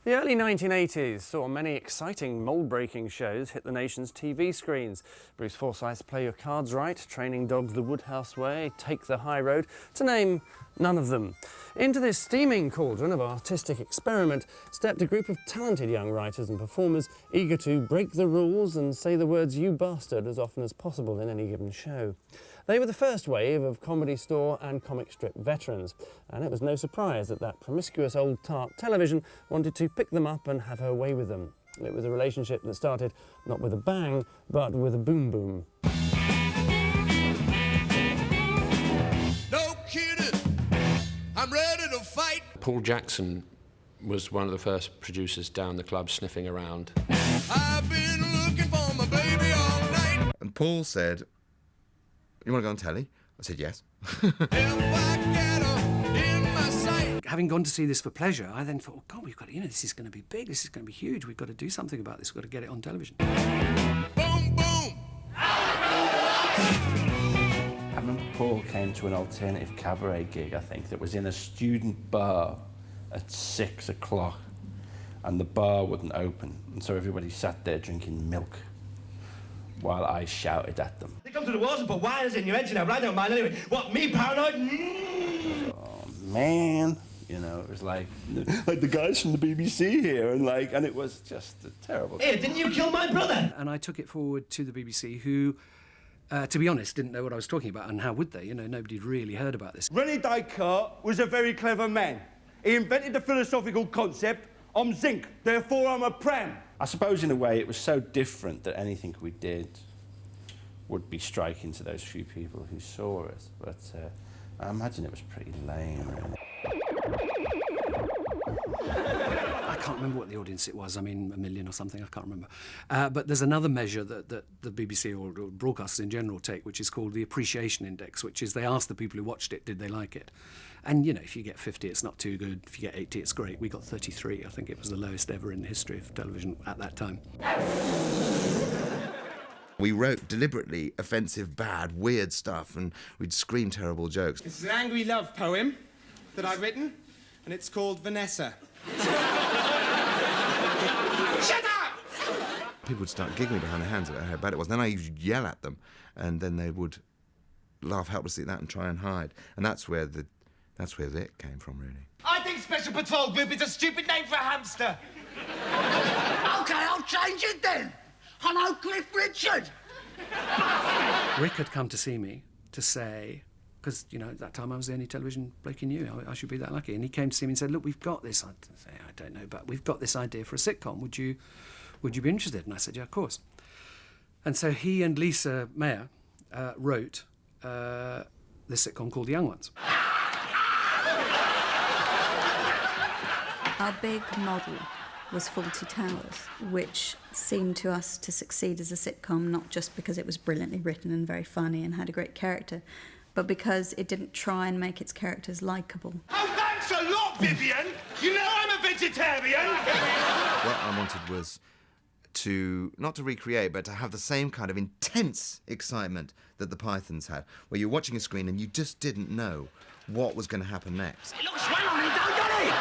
The early 1980s saw many exciting mould-breaking shows hit the nation's TV screens. Bruce Forsyth's Play Your Cards Right, Training Dogs the Woodhouse Way, Take the High Road, to name none of them. Into this steaming cauldron of artistic experiment stepped a group of talented young writers and performers eager to break the rules and say the words "you bastard" as often as possible in any given show. They were the first wave of comedy store and comic strip veterans, and it was no surprise that that promiscuous old tart television wanted to pick them up and have her way with them. It was a relationship that started not with a bang, but with a boom boom. No kidding, I'm ready to fight. Paul Jackson was one of the first producers down the club sniffing around. I've been looking for my baby all night. And Paul said, "You want to go on telly?" I said, "Yes." If I get her in my sight. Having gone to see this for pleasure, I then thought, oh God, we've got to, this is going to be big, this is going to be huge, we've got to do something about this, we've got to get it on television. Boom, boom. I remember Paul came to an alternative cabaret gig, I think, that was in a student bar at 6 o'clock, and the bar wouldn't open, and so everybody sat there drinking milk while I shouted at them. They come to the walls and put wires in your engine, but I don't mind anyway. What, me paranoid? Oh, man. You know, it was like the guys from the BBC here, and it was just a terrible... Hey, didn't you kill my brother? And I took it forward to the BBC, who, to be honest, didn't know what I was talking about, and how would they? Nobody really heard about this. René Descartes was a very clever man. He invented the philosophical concept, I'm zinc, therefore I'm a pram. I suppose, in a way, it was so different that anything we did would be striking to those few people who saw us, but I imagine it was pretty lame, really. I can't remember what the audience it was, 1 million or something, I can't remember. But there's another measure that the BBC or broadcasters in general take, which is called the Appreciation Index, which is they ask the people who watched it, did they like it? And, if you get 50, it's not too good. If you get 80, it's great. We got 33. I think it was the lowest ever in the history of television at that time. We wrote deliberately offensive, bad, weird stuff, and we'd scream terrible jokes. It's an angry love poem that I've written, and it's called Vanessa. Shut up! People would start giggling behind their hands about how bad it was. Then I used to yell at them, and then they would laugh helplessly at that and try and hide. And that's where it came from, really. I think Special Patrol Group is a stupid name for a hamster. OK, I'll change it then. Hello, Cliff Richard. Rick had come to see me to say, because, at that time I was the only television bloke he knew, I should be that lucky. And he came to see me and said, look, we've got this, I don't know, but we've got this idea for a sitcom. Would you be interested? And I said, yeah, of course. And so he and Lisa Mayer wrote this sitcom called The Young Ones. Our big model was Fawlty Towers, which seemed to us to succeed as a sitcom, not just because it was brilliantly written and very funny and had a great character, but because it didn't try and make its characters likeable. Oh, thanks a lot, Vivian! You know I'm a vegetarian! What I wanted was not to recreate, but to have the same kind of intense excitement that the Pythons had, where you're watching a screen and you just didn't know what was going to happen next. It looks well on me, don't it?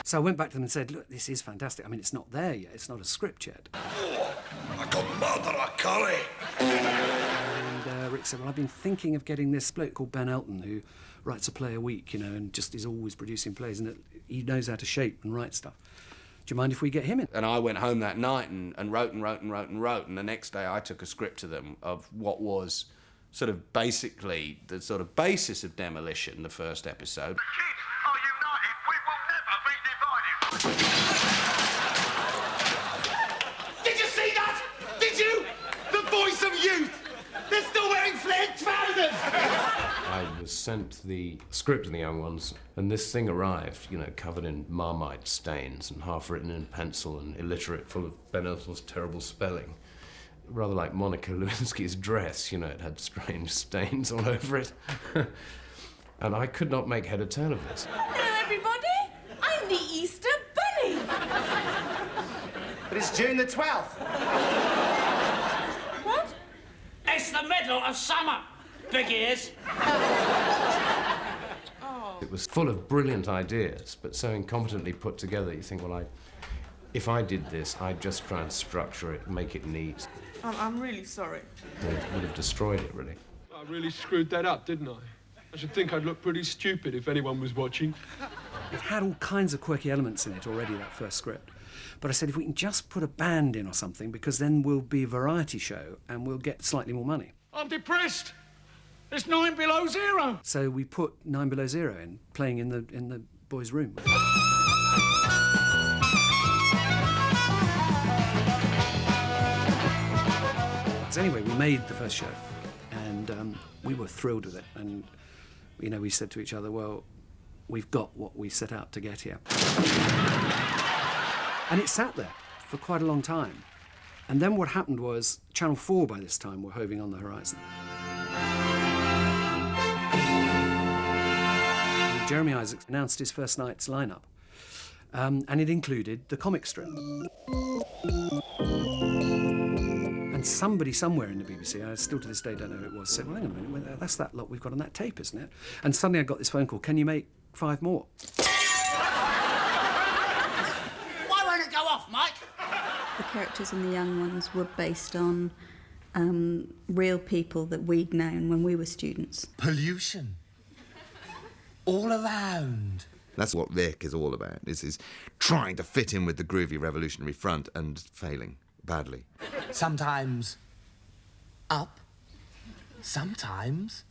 So I went back to them and said, look, this is fantastic. It's not there yet. It's not a script yet. Oh, I got mother a curry. And Rick said, well, I've been thinking of getting this bloke called Ben Elton, who writes a play a week, and just is always producing plays, and he knows how to shape and write stuff. Do you mind if we get him in? And I went home that night and wrote, and the next day I took a script to them of what was sort of basically the sort of basis of Demolition, the first episode. The kids are united. We will never be divided. Did you see that? Did you? The voice of youth! They're still wearing flared trousers! I was sent the script of The Young Ones, and this thing arrived, covered in Marmite stains and half written in pencil and illiterate, full of Ben Elton's terrible spelling. Rather like Monica Lewinsky's dress, it had strange stains all over it. And I could not make head or tail of this. Hello, everybody. I'm the Easter Bunny. But it's June the 12th. What? It's the middle of summer. Big ears. It was was full of brilliant ideas, but so incompetently put together, you think, well, if I did this, I'd just try and structure it, make it neat. I'm really sorry. It would have destroyed it, really. I really screwed that up, didn't I? I should think I'd look pretty stupid if anyone was watching. It had all kinds of quirky elements in it already, that first script. But I said, if we can just put a band in or something, because then we'll be a variety show and we'll get slightly more money. I'm depressed. It's 9 below zero. So we put 9 Below Zero in, playing in the boys' room. So anyway, we made the first show, and we were thrilled with it. And you know, we said to each other, well, we've got what we set out to get here. And it sat there for quite a long time. And then what happened was Channel 4 by this time were hoving on the horizon. Jeremy Isaacs announced his first night's lineup, and it included the comic strip. And somebody somewhere in the BBC, I still to this day don't know who it was, said, well, hang on a minute, that's that lot we've got on that tape, isn't it? And suddenly I got this phone call, can you make 5 more? Why won't it go off, Mike? The characters in the young ones were based on real people that we'd known when we were students. Pollution. All around. That's what Rick is all about, is trying to fit in with the groovy revolutionary front and failing badly. Sometimes up, sometimes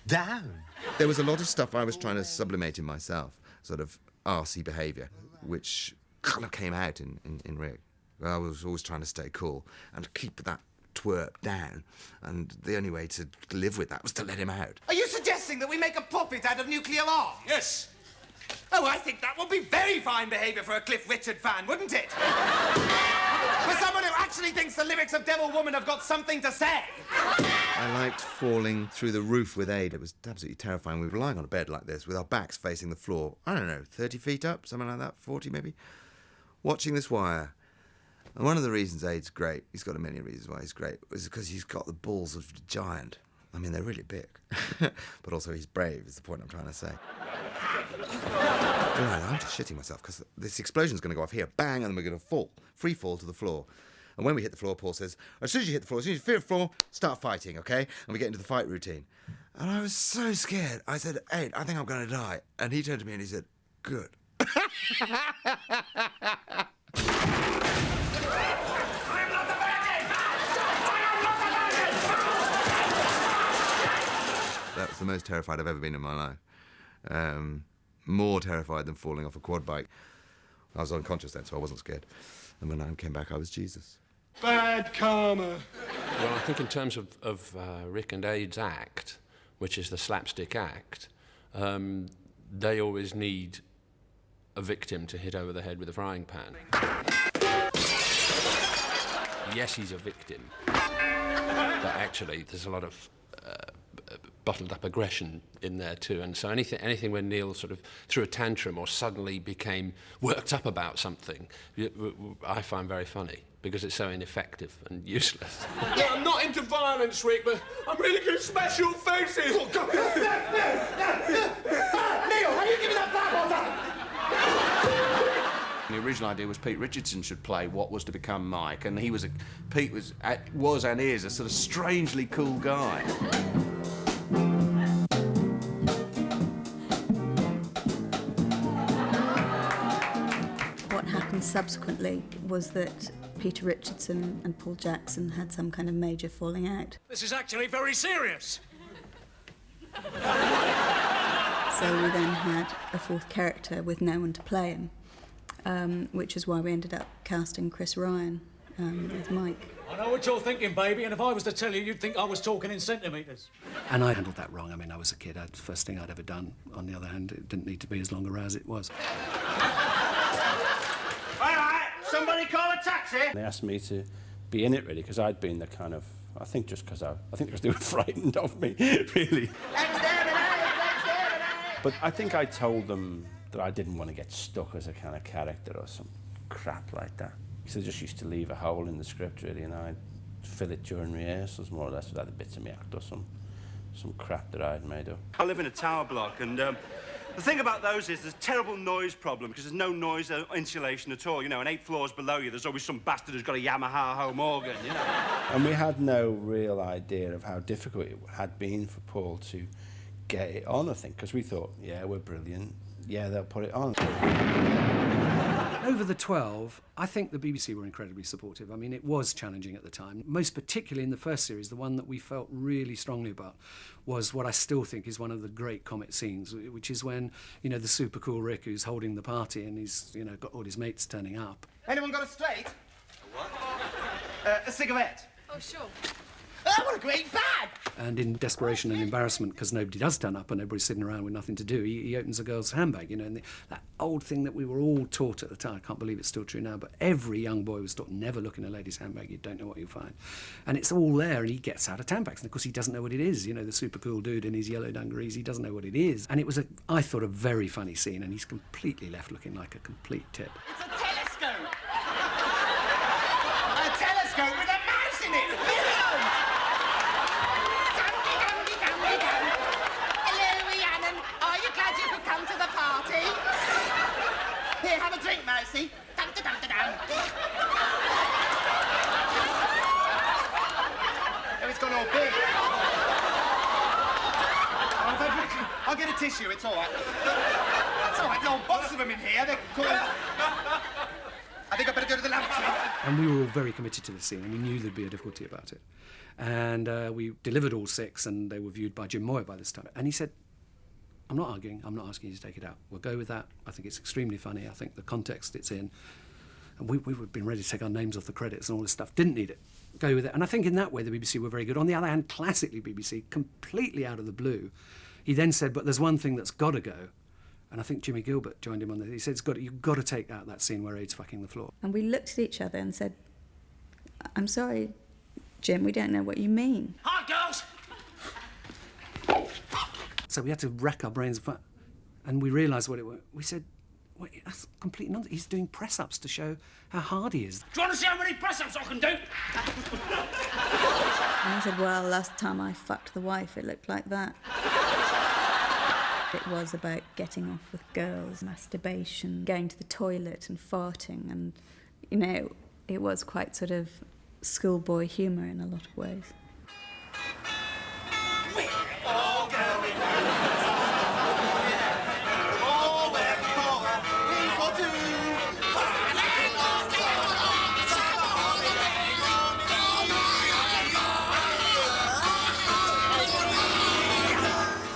down. There was a lot of stuff I was trying to sublimate in myself, sort of arsey behaviour, which kind of came out in Rick. I was always trying to stay cool and keep that twerp down, and the only way to live with that was to let him out. Are you suggesting that we make a puppet out of nuclear arms? Yes. Oh, I think that would be very fine behaviour for a Cliff Richard fan, wouldn't it? For someone who actually thinks the lyrics of Devil Woman have got something to say. I liked falling through the roof with Aid. It was absolutely terrifying. We were lying on a bed like this with our backs facing the floor. I don't know, 30 feet up, something like that, 40 maybe, watching this wire. And one of the reasons Aid's great, he's got a million reasons why he's great, is because he's got the balls of a giant. I mean, they're really big. But also he's brave, is the point I'm trying to say. I'm just shitting myself, because this explosion's going to go off here, bang, and then we're going to fall, free fall to the floor. And when we hit the floor, Paul says, as soon as you hit the floor, as soon as you feel the floor, start fighting, okay? And we get into the fight routine. And I was so scared. I said, Aid, I think I'm going to die. And he turned to me and he said, good. That was the most terrified I've ever been in my life. More terrified than falling off a quad bike. I was unconscious then, so I wasn't scared. And when I came back, I was Jesus. Bad karma. Well, I think in terms of Rick and Aid's act, which is the slapstick act, they always need a victim to hit over the head with a frying pan. Yes, he's a victim, but actually there's a lot of bottled up aggression in there too, and so anything where Neil sort of threw a tantrum or suddenly became worked up about something, I find very funny because it's so ineffective and useless. Yeah, I'm not into violence, Rick, but I'm really good at smash your faces. Oh, God. Neil, have you given that back? The original idea was Pete Richardson should play what was to become Mike, and Pete was and is a sort of strangely cool guy. What happened subsequently was that Peter Richardson and Paul Jackson had some kind of major falling out. This is actually very serious. So we then had a fourth character with no one to play him, which is why we ended up casting Chris Ryan as Mike. I know what you're thinking, baby, and if I was to tell you, you'd think I was talking in centimetres. And I handled that wrong. I mean, I was a kid. The first thing I'd ever done. On the other hand, it didn't need to be as long a row as it was. All right, somebody call a taxi. They asked me to be in it, really, because I'd been the kind of... I think because they were frightened of me, really. But I think I told them that I didn't want to get stuck as a kind of character or some crap like that. So I just used to leave a hole in the script, really, and I'd fill it during rehearsals, more or less, with either bits of my act or some some crap that I'd made up. I live in a tower block, and the thing about those is there's a terrible noise problem because there's no noise insulation at all. You know, and 8 floors below you, there's always some bastard who's got a Yamaha home organ, you know. And we had no real idea of how difficult it had been for Paul to get it on, I think, because we thought, yeah, we're brilliant. Yeah, they'll put it on. Over the 12, I think the BBC were incredibly supportive. I mean, it was challenging at the time. Most particularly in the first series, the one that we felt really strongly about was what I still think is one of the great Comet scenes, which is when, you know, the super cool Rick who's holding the party and he's, you know, got all his mates turning up. Anyone got a straight? A what? A cigarette. Oh, sure. Oh, what a great bag! And in desperation and embarrassment, because nobody does turn up and everybody's sitting around with nothing to do, he opens a girl's handbag, you know, and that old thing that we were all taught at the time, I can't believe it's still true now, but every young boy was taught, never look in a lady's handbag, you don't know what you'll find. And it's all there, and he gets out a tampax, and of course he doesn't know what it is, you know, the super cool dude in his yellow dungarees, he doesn't know what it is. And it was, I thought, a very funny scene, and he's completely left looking like a complete tip. It's a telescope! A telescope with a mouse in it! Are you glad you could come to the party? Here, have a drink, Mousy. Oh, it's gone all big. I'll get a tissue, it's all right. It's all right, there's a whole box of them in here. They're called... I think I better go to the lavatory. And we were all very committed to the scene, and we knew there'd be a difficulty about it. And we delivered all 6, and they were viewed by Jim Moyer by this time. And he said, I'm not arguing, I'm not asking you to take it out. We'll go with that. I think it's extremely funny. I think the context it's in. And we would have been ready to take our names off the credits and all this stuff. Didn't need it. Go with it. And I think in that way the BBC were very good. On the other hand, classically BBC, completely out of the blue, he then said, but there's one thing that's got to go. And I think Jimmy Gilbert joined him on this. He said, you've got to take out that scene where Aid's fucking the floor. And we looked at each other and said, I'm sorry, Jim, we don't know what you mean. Hi, girls! So we had to rack our brains, and we realised what it was. We said, wait, that's complete nonsense. He's doing press-ups to show how hard he is. Do you want to see how many press-ups I can do? And I said, well, last time I fucked the wife, it looked like that. It was about getting off with girls, masturbation, going to the toilet and farting, and, you know, it was quite sort of schoolboy humour in a lot of ways.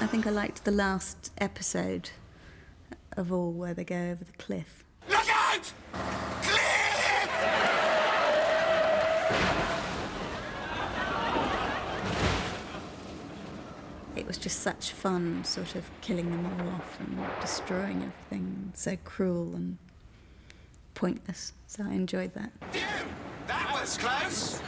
I think I liked the last episode of all where they go over the cliff. Look out! Cliff! It was just such fun, sort of killing them all off and destroying everything. So cruel and pointless. So I enjoyed that. Phew! That was close!